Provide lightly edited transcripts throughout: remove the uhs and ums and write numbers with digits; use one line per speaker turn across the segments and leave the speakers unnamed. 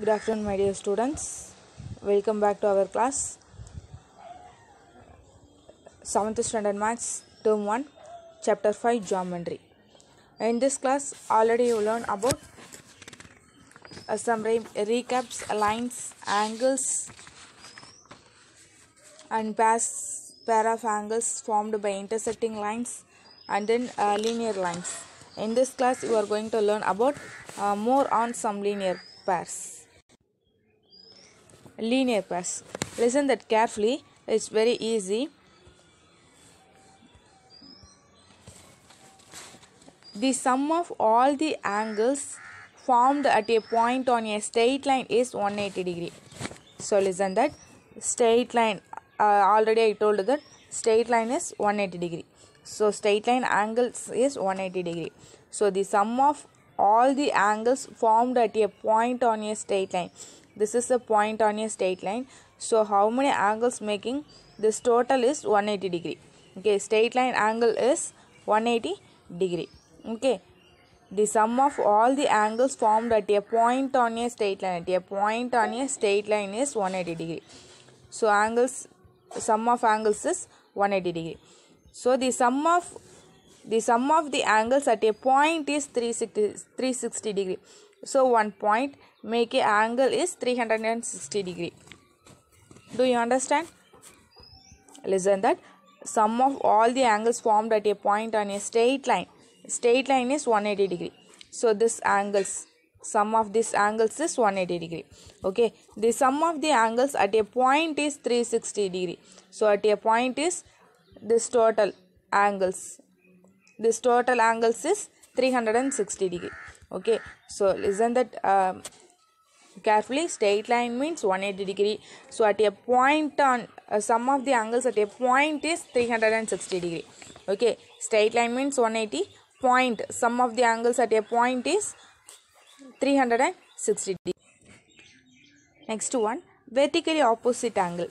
Good afternoon, my dear students. Welcome back to our class. 7th Standard Maths, Term 1, Chapter 5, Geometry. In this class, already you learned about some recaps, lines, angles, and pair of angles formed by intersecting lines, and then linear lines. In this class, you are going to learn about more on some linear pairs. Linear pairs. Listen that carefully. It's very easy. The sum of all the angles formed at a point on a straight line is 180 degree. So listen that straight line. Already I told you that straight line is 180 degree. So straight line angles is 180 degree. So the sum of all the angles formed at a point on a straight line. This is a point on a straight line. So how many angles making? This total is 180 degree. Okay, straight line angle is 180 degree. Okay, the sum of all the angles formed at a point on a straight line. At a point on a straight line is 180 degree. So sum of angles is 180 degree. So the sum of the angles at a point is 360 degree. So one point make a angle is 360 degree. Do you understand? Listen that sum of all the angles formed at a point on a straight line. Straight line is 180 degree. So this angles, sum of these angles is 180 degree. Okay. The sum of the angles at a point is 360 degree. So at a point is this total angles. This total angles is 360 degree. Okay. So listen that carefully. Straight line means 180 degree. So at a point on sum of the angles at a point is 360 degree. Okay. Straight line means 180. Point, sum of the angles at a point is 360 degree. Next one, vertically opposite angle.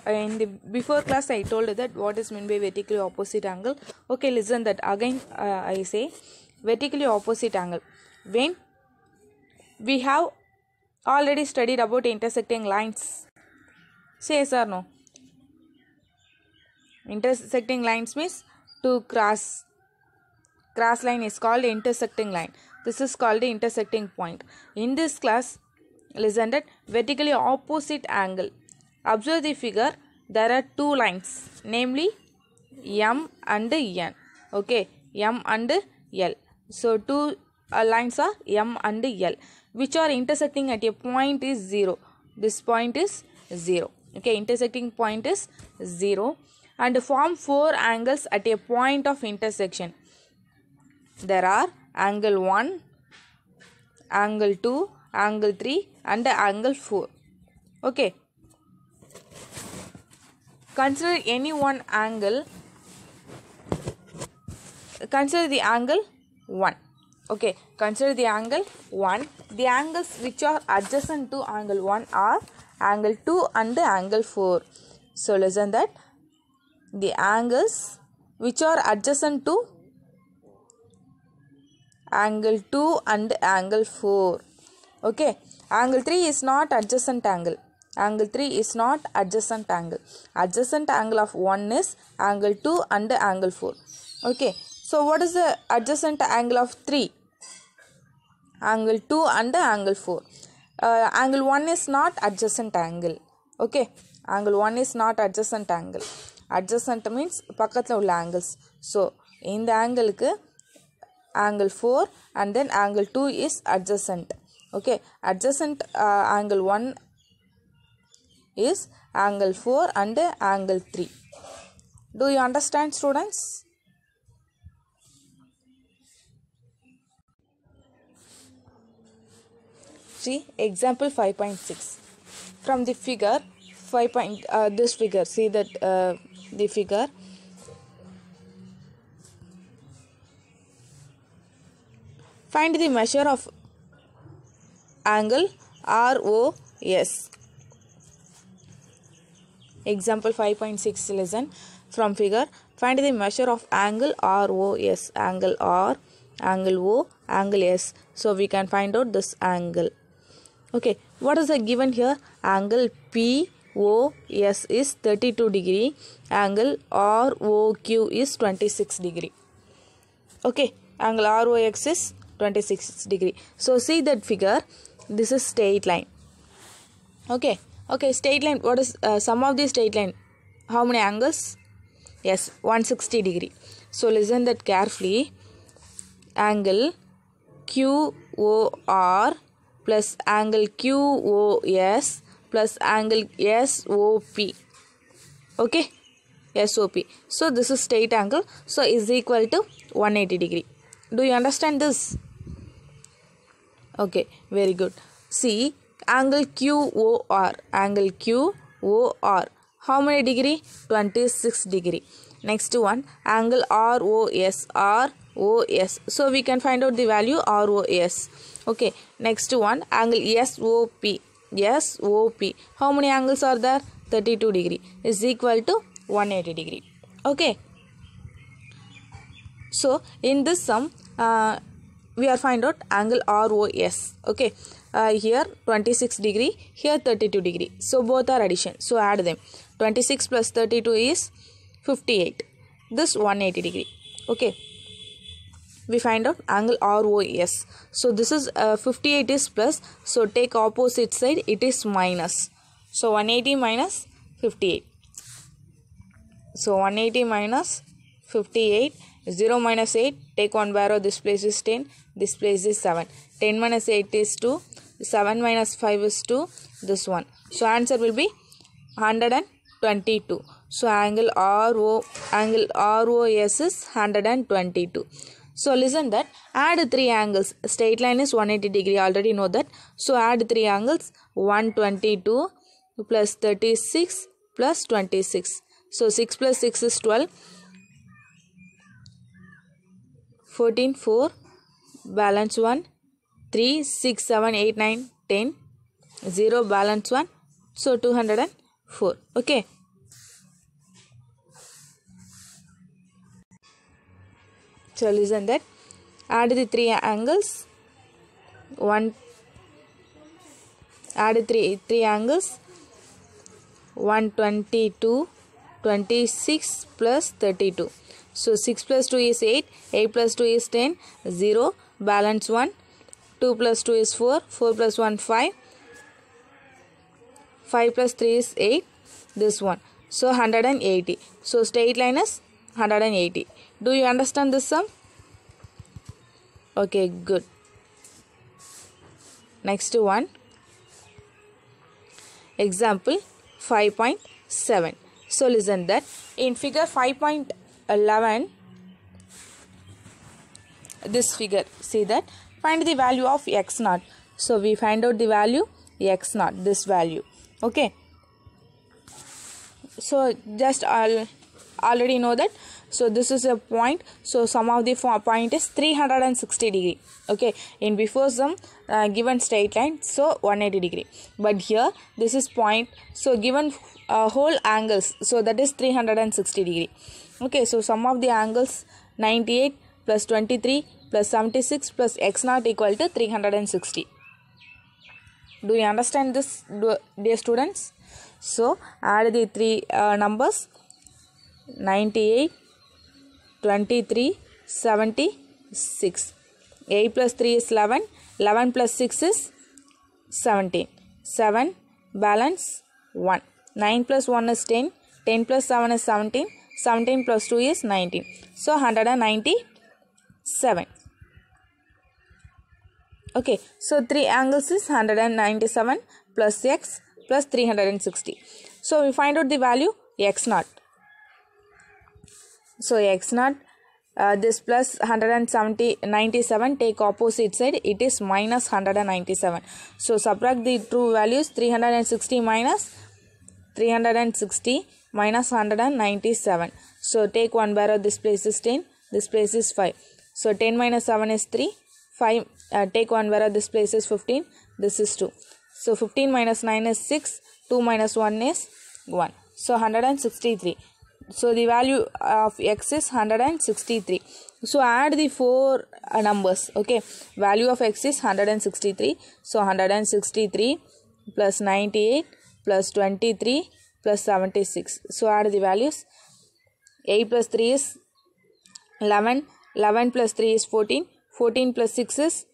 In the before class I told you that what is meant by vertically opposite angle. Okay, listen that again. I say vertically opposite angle. When we have already studied about intersecting lines. Say yes or no? Intersecting lines means to cross line is called intersecting line. This is called the intersecting point. In this class, listen that vertically opposite angle. Observe the figure. There are two lines, namely M and N. Okay, M and L. So two lines are M and L, which are intersecting at a point is 0. This point is 0. Okay, intersecting point is 0, and form four angles at a point of intersection. There are angle 1, angle 2, angle 3 and angle 4. Okay. Consider any one angle. Consider the angle 1. Okay. Consider the angle 1. The angles which are adjacent to angle 1 are angle 2 and angle 4. So listen that the angles which are adjacent to angle 2 and angle 4. Okay. Angle 3 is not adjacent angle. Angle 3 is not adjacent angle. Adjacent angle of 1 is angle 2 and angle 4. Okay. So what is the adjacent angle of 3? Angle 2 and angle 4. Angle 1 is not adjacent angle. Okay. Angle 1 is not adjacent angle. Adjacent means பக்கத்துல உள்ள angles. So இந்த angle-க்கு angle 4 and then angle 2 is adjacent. Okay, adjacent angle 1 is angle 4 and angle 3. Do you understand, students? See example 5.6. From the figure this figure, see that the figure. Find the measure of angle ROS. Example 5.6, listen. From figure, find the measure of angle ROS. Angle R, angle O, angle S. So we can find out this angle. Okay, what is the given here? Angle POS is 32 degree. Angle ROQ is 26 degree. Okay, angle ROX is 26 degree. So see that figure. This is straight line. Okay, straight line. What is sum of the straight line? How many angles? Yes, 160 degree. So listen that carefully. Angle QOR plus angle QOS plus angle SOP. Okay, SOP. So this is straight angle. So is equal to 180 degree. Do you understand this? Okay, very good. See, angle QOR. Angle QOR. How many degree? 26 degree. Next one, angle ROS. ROS. So we can find out the value ROS. Okay, next one, angle SOP. SOP. How many angles are there? 32 degree is equal to 180 degree. Okay. So in this sum, we are find out angle ROS. Okay. Here 26 degree, here 32 degree. So both are addition. So add them. 26 plus 32 is 58. This 180 degree. Okay. We find out angle ROS. So this is 58 is plus. So take opposite side. It is minus. So 180 minus 58. So 180 minus 58. 0 minus 8. Take one barrow. This place is 10. This place is 7. 10 minus 8 is 2. 7 minus 5 is 2. This one. So answer will be 122. So angle ROS is 122. So listen that, add 3 angles. Straight line is 180 degree, already know that. So add 3 angles, 122 plus 36 plus 26. So 6 plus 6 is 12. 14, 4, balance 1, 3, 6, 7, 8, 9, 10, 0, balance 1. So 204. Okay. So listen that, add the 3 angles, add 3 angles, 122, 26 plus 32. So 6 plus 2 is 8, 8 plus 2 is 10, 0, balance 1, 2 plus 2 is 4, 4 plus 1, 5, 5 plus 3 is 8, this one. So 180. So straight line is 180. Do you understand this sum? Okay, good. Next one. Example 5.7. So listen that. In figure 5.11, this figure, see that. Find the value of x naught. So we find out the value x naught, this value. Okay. So just already know that. So this is a point. So sum of the point is 360 degree. Okay. In before sum, given straight line, so 180 degree. But here this is point. So given whole angles. So that is 360 degree. Okay. So sum of the angles 98 plus 23 plus 76 plus x naught equal to 360. Do you understand this, dear students? So add the 3 numbers, 98, 23, 76. 8 plus 3 is 11. 11 plus 6 is 17. 7, balance 1. 9 plus 1 is 10. 10 plus 7 is 17. 17 plus 2 is 19. So 197. Okay, so 3 angles is 197 plus x plus 360. So we find out the value x naught. So x naught, this plus 197, take opposite side, it is minus 197. So subtract the true values, 360 minus 197. So take one barrow, this place is 10, this place is 5. So 10 minus 7 is 3. 5, take one barrow, this place is 15, this is 2. So 15 minus 9 is 6, 2 minus 1 is 1. So 163. So the value of x is 163. So add the four numbers. Okay, value of x is 163. So 163 plus 98 plus 23 plus 76. So add the values. 8 plus 3 is 11. 11 plus 3 is 14. 14 plus 6 is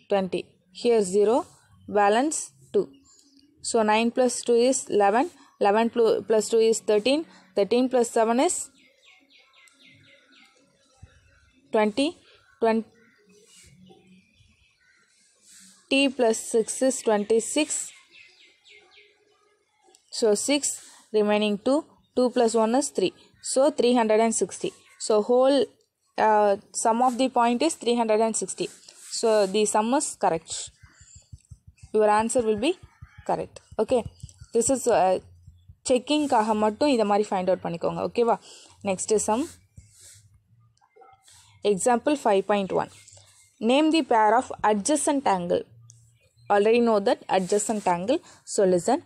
20. Here 0. Balance 2. So 9 plus 2 is 11. 11 plus 2 is 13. 13 plus 7 is 20. 20 plus 6 is 26. So 6, remaining 2. 2 plus 1 is 3. So 360. So whole sum of the point is 360. So the sum is correct. Your answer will be correct. Okay. This is checking காக மட்டும் இத மாதிரி find out பண்ணிக்கோங்க. ஓகேவா? Next is some example 5.1. Name the pair of adjacent angle. Already know that adjacent angle. So listen.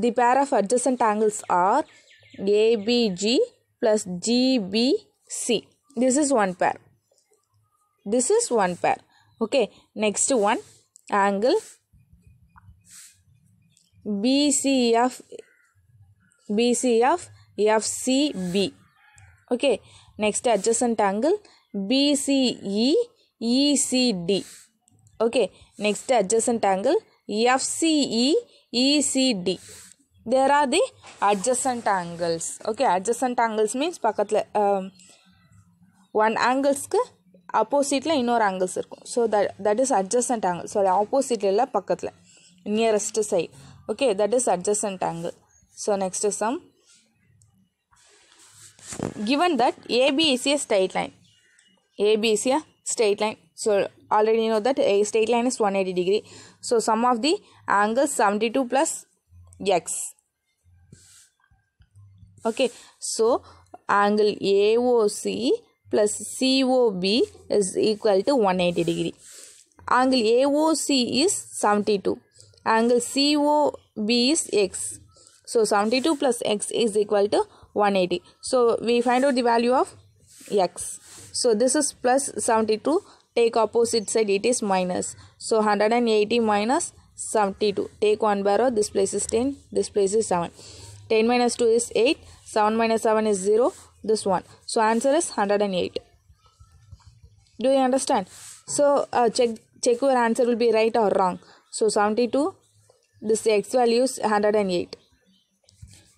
The pair of adjacent angles are ABG plus GBC. This is one pair. This is one pair. Okay. Next one, angle BCF FCB. Okay. Next adjacent angle BCE ECD. Okay. Next adjacent angle FCE ECD. There are the adjacent angles. Okay. Adjacent angles means பக்கத்துல one angles-க்கு opposite la இன்னொரு angles இருக்கும். So that is adjacent angle. So opposite இல்ல பக்கத்துல nearest side. Okay, that is adjacent angle. So next is some. Given that AB is a straight line. AB is a straight line. So already know that a straight line is 180 degree. So sum of the angles 72 plus x. Okay, so angle AOC plus COB is equal to 180 degree. Angle AOC is 72. Angle COB is x. So 72 plus x is equal to 180. So we find out the value of x. So this is plus 72. Take opposite side, it is minus. So 180 minus 72. Take one barrow. This place is 10. This place is 7. 10 minus 2 is 8. 7 minus 7 is 0. This one. So answer is 108. Do you understand? So check your answer will be right or wrong. So 72, this x value is 108.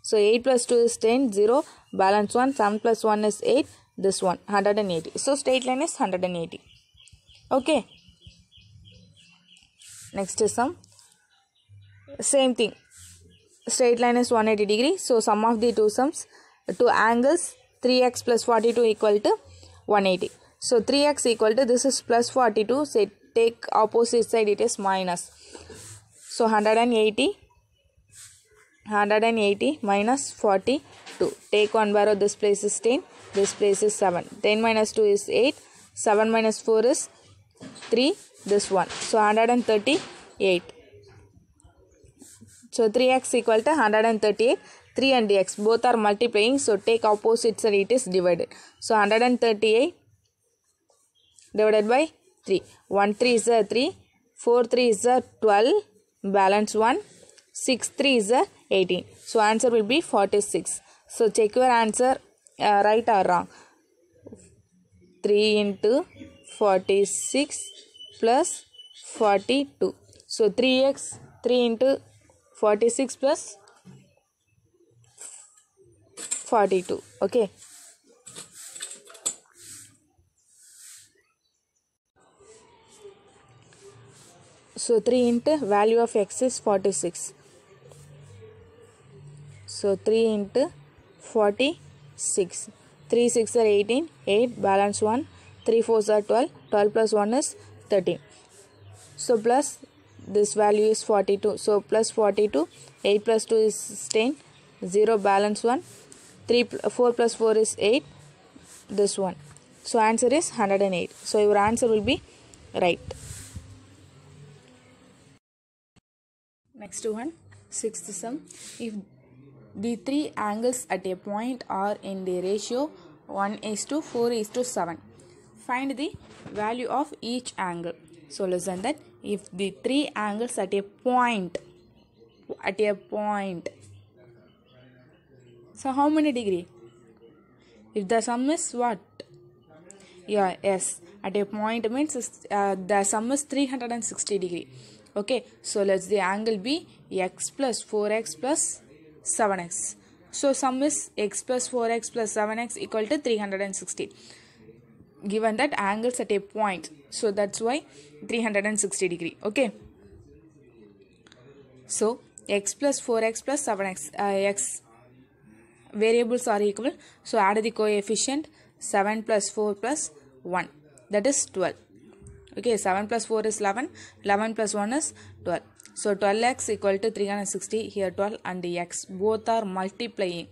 So 8 plus 2 is 10, 0, balance 1, 7 plus 1 is 8, this one, 180. So straight line is 180. Okay. Next is some. Same thing. Straight line is 180 degree. So sum of the two sums, two angles, 3x plus 42 equal to 180. So 3x equal to, this is plus 42, say take opposite side, it is minus. So 180 minus 42. Take one barrow, this place is 10, this place is 7. 10 minus 2 is 8, 7 minus 4 is 3, this one. So 138. So 3x equal to 138. 3 and x both are multiplying. So take opposite side, it is divided. So 138 divided by 3. 1 3 is a 3. 4 3 is a 12. Balance 1. 6 3 is a 18. So answer will be 46. So check your answer right or wrong. 3 into 46 plus 42. So 3x 3 into 46 plus 42. Okay. So 3 into value of x is 46. So 3 into 46. 3 6 are 18. 8 balance 1. 3 4s are 12. 12 plus 1 is 13. So plus this value is 42. So plus 42. 8 plus 2 is 10. 0 balance 1. 4 plus 4 is 8. This one. So answer is 108. So your answer will be right. Next one, sixth sum. If the three angles at a point are in the ratio 1:4:7, find the value of each angle. So listen that if the three angles at a point, so how many degree? If the sum is what? Yeah, yes, at a point means the sum is 360 degree. Okay, so let's the angle be x plus 4x plus 7x. So sum is x plus 4x plus 7x equal to 360. Given that angles at a point, so that's why 360 degree. Okay, so x plus 4x plus 7x, x variables are equal, so add the coefficient. 7 plus 4 plus 1, that is 12. Okay, 7 plus 4 is 11, 11 plus 1 is 12. So 12x equal to 360, here 12 and the x both are multiplying.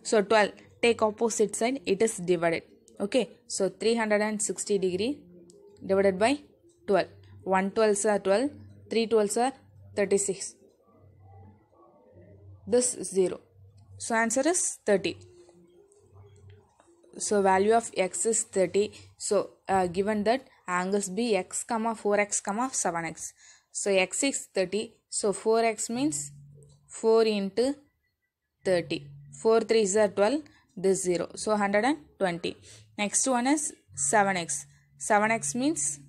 So 12, take opposite side, it is divided. Okay, so 360 degree divided by 12. 1 12s are 12, 3 12s are 36. This is 0. So answer is 30. So value of x is 30. So given that angles be x comma 4x comma 7x. So x is 30. So 4x means 4 into 30. 4 3s are 12. This 0. So 120. Next one is 7x. 7x means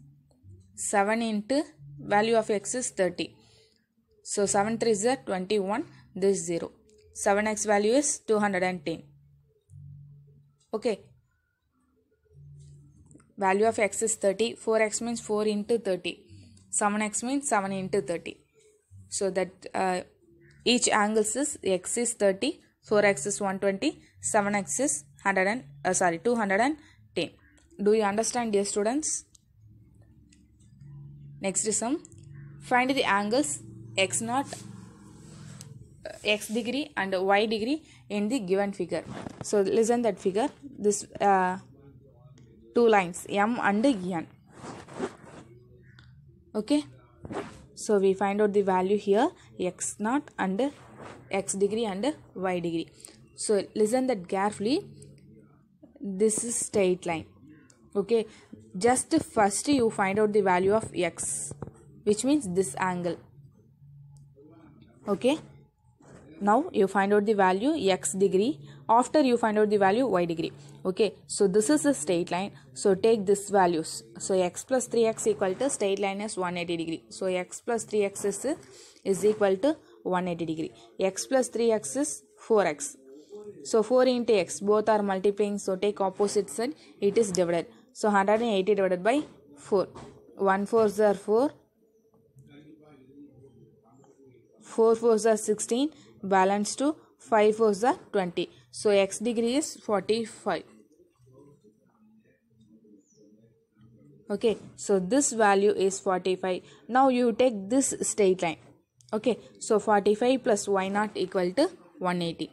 7 into value of x is 30. So 7 3s are 21. This 0. 7x value is 210. Okay, value of x is 30, 4x means 4 into 30, 7x means 7 into 30. So that each angle is x is 30, 4x is 120, 7x is 210. Do you understand, dear students? Next is sum. Find the angles x naught, x degree and y degree in the given figure. So listen that figure, this two lines m and n. Okay, so we find out the value here, x naught and x degree and y degree. So listen that carefully, this is straight line. Okay, just first you find out the value of x, which means this angle. Okay, now you find out the value x degree, after you find out the value y degree. Okay, so this is a straight line, so take this values. So x plus 3x equal to straight line is 180 degree. So x plus 3x is equal to 180 degree. X plus 3x is 4x. So 4 into x, both are multiplying, so take opposite side, it is divided. So 180 divided by 4. 1 4s are 4, 4 4s are 16, balance to 5 4s are 20. So x degree is 45. Okay, so this value is 45. Now you take this straight line. Okay, so 45 plus y naught equal to 180.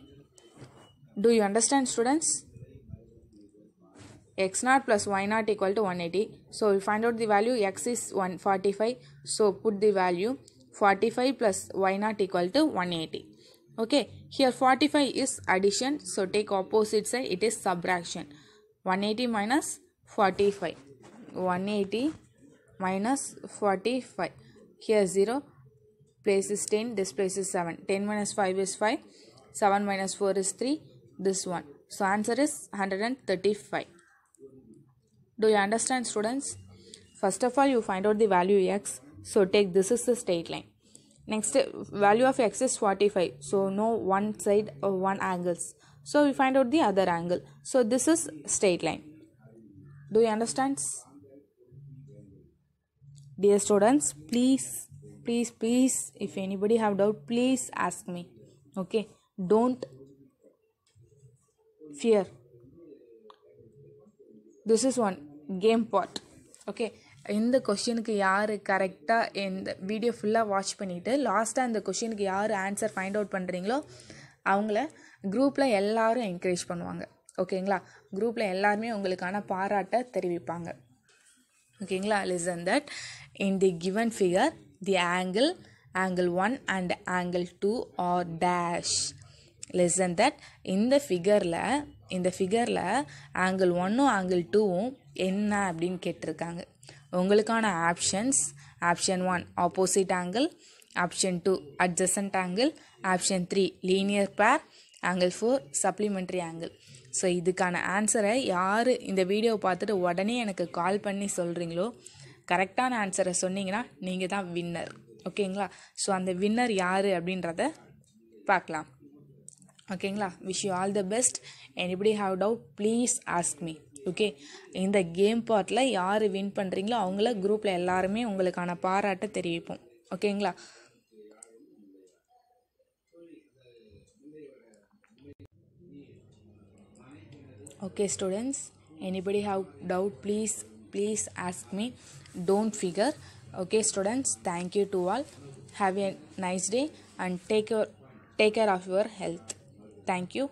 Do you understand, students? X naught plus y naught equal to 180. So we find out the value, x is 145. So put the value 45 plus y naught equal to 180. Okay, here 45 is addition, so take opposite side, it is subtraction. 180 minus 45. 180 minus 45. Here 0, place is 10, this place is 7. 10 minus 5 is 5. 7 minus 4 is 3. This one. So answer is 135. Do you understand, students? First of all, you find out the value x. So take this is the straight line. Next, value of x is 45. So know one side or one angles. So we find out the other angle. So this is straight line. Do you understand? Dear students, please, if anybody have doubt, please ask me. Okay, don't fear. This is one game part. Okay, இந்த கொஷினுக்கு யார் கரெக்டாக இந்த video ஃபுல்லாக watch பண்ணிவிட்டு லாஸ்ட்டாக இந்த கொஷினுக்கு யார் ஆன்சர் ஃபைண்ட் அவுட் பண்ணுறீங்களோ அவங்கள குரூப்பில் எல்லோரும் என்கரேஜ் பண்ணுவாங்க. ஓகேங்களா, குரூப்பில் எல்லாருமே உங்களுக்கான பாராட்டை தெரிவிப்பாங்க. ஓகேங்களா, listen that in the given figure the angle angle 1 and angle 2 are dash. Listen that இந்த ஃபிகரில் angle 1 angle 2 என்ன அப்படின்னு கேட்டிருக்காங்க. உங்களுக்கான options option 1 opposite angle, option 2 adjacent angle, option 3 linear பேர், ஆங்கிள் 4 சப்ளிமெண்ட்ரி ஆங்கிள். ஸோ இதுக்கான ஆன்சரை யார் இந்த வீடியோவை பார்த்துட்டு உடனே எனக்கு கால் பண்ணி சொல்கிறீங்களோ, கரெக்டான ஆன்சரை சொன்னீங்கன்னா நீங்கள் தான் வின்னர். ஓகேங்களா? ஸோ அந்த வின்னர் யார் அப்படின்றத பார்க்கலாம். ஓகேங்களா? Wish you all the best. Anybody have doubt please ask me. Okay, இந்த கேம் பார்ட்டில் யார் வின் பண்ணுறீங்களோ அவங்கள குரூப்பில் எல்லாருமே உங்களுக்கான பாராட்டை தெரிவிப்போம். ஓகேங்களா? Okay students, anybody have doubt, please ask me. Don't figure. Okay students, thank you to all. Have a nice day and take care of your health. Thank you.